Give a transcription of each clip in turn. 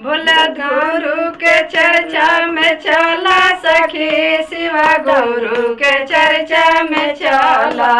भोला गुरु के चर्चा में चला सखी, शिव गुरु के चर्चा में चला,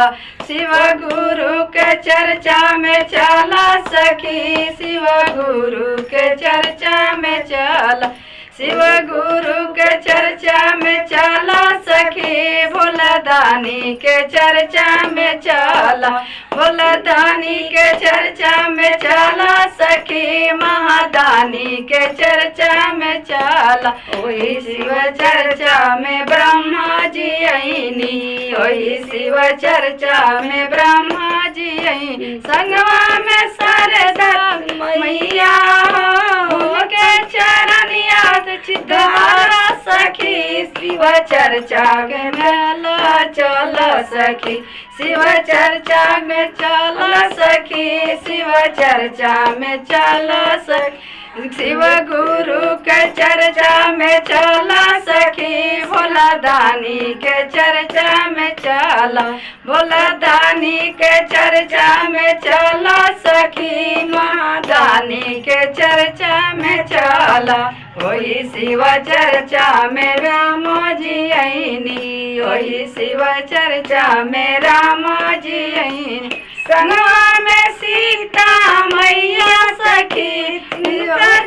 शिव गुरु के चर्चा में चला सखी, शिव गुरु के चर्चा में चला, शिव गुरु के चर्चा में चला सखी, भोला दानी के चर्चा में चला, भोला दानी के चर्चा में चला सखी, महादानी के चर्चा में चला। वही शिव चर्चा में ब्रह्मा जी आईनी, वही शिव चर्चा में ब्रह्मा जी आईनी, संगवा में शारदा मैया उनके चरण याद चित्तहारा सखी, शिव चर्चा के मेला चल सखी, शिव चर्चा में चल सखी, शिव चर्चा में चल सखी, शिव गुरु के चर्चा में चला सखी, भोला दानी के चर्चा में चला, भोला दानी के चर्चा में चला सखी, महादानी के चर्चा में चला। वही शिव चर्चा में राम जी आईनी, वही शिव चर्चा में राम जी आईनी, संगवा में सीता मैया सखी,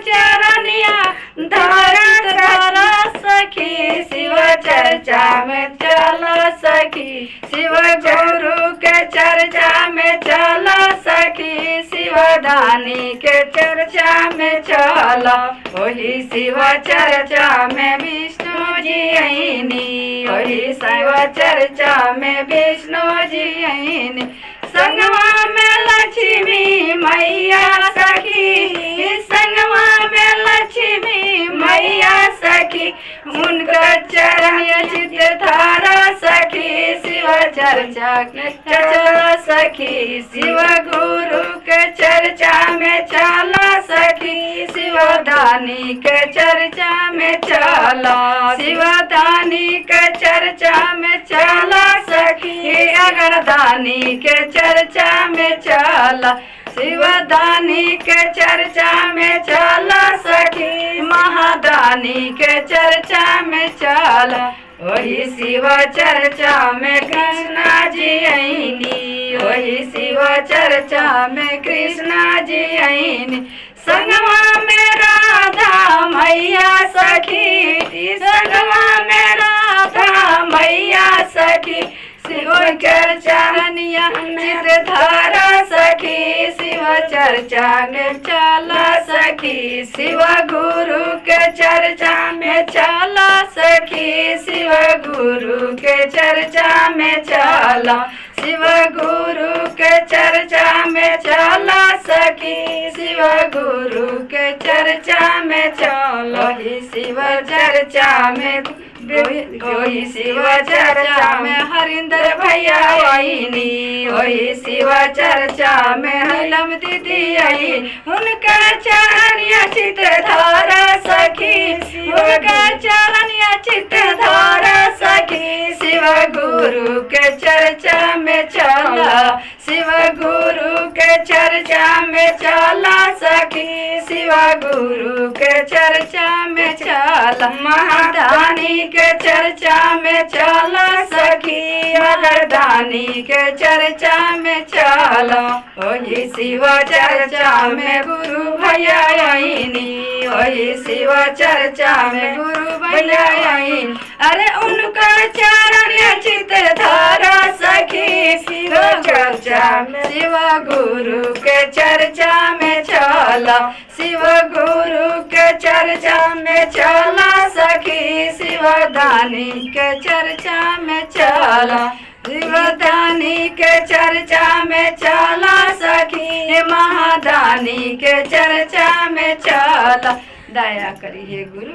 चरनिया धारण करा सखी, शिव चर्चा में चला सखी, शिव गुरु के चर्चा में चला सखी, शिव दानी के चर्चा में चला। वही शिव चर्चा में विष्णु जी आईनी, वही शिव चर्चा में विष्णु जी आईनी, संगवा में लक्ष्मी मैया सखी, संगवा में लक्ष्मी मैया सखी, उनका चरण चित धारा सखी, शिव चर्चा में चला सखी, शिव गुरु के चर्चा में चला सखी, शिव दानी के चर्चा में चला, शिव दानी के चर्चा में चला सखी, अगर दानी के चर्चा में चला, शिव दानी के चर्चा में चला सखी, महादानी के चर्चा में चला। वही शिव चर्चा में कृष्णा जी आईनी, वही शिव चर्चा में कृष्णा जी आईनी, संगवा में राधा मैया सखी, संगवा में राधा मैया सखी, शिव के चरनिया चित धारा सखी, शिव चर्चा में चला सखी, शिव गुरु के चर्चा में चला सखी, शिव गुरु के चर्चा में चला, शिव गुरु के चर्चा में चला सखी, शिव गुरु के चर्चा में चला। शिव चर्चा में वही शिव चर्चा में हरिंदर भैया आईनी, वही शिव चर्चा में हलम दीदी आई, उनका चरण चित धारा सखी, उनका चरण चित धारा सखी, शिव गुरु के चर्चा में चला, शिव गुरु के चर्चा में चला सखी, शिव गुरु के चर्चा में चला, महादानी के चर्चा में चला सखी, अगरदानी के चर्चा में चला। वही शिव चर्चा में गुरु भैया आईनी, वही शिव चर्चा में गुरु भैया आईनी, अरे उनका चरण चित धारा सखी, शिव चर्चा में शिव गुरु के चर्चा में चला, शिव गुरु के चर्चा में चला सखी, शिव दानी के चर्चा में चला, शिव दानी के चर्चा में चला सखी, महादानी के चर्चा में चला। दया करिए गुरु।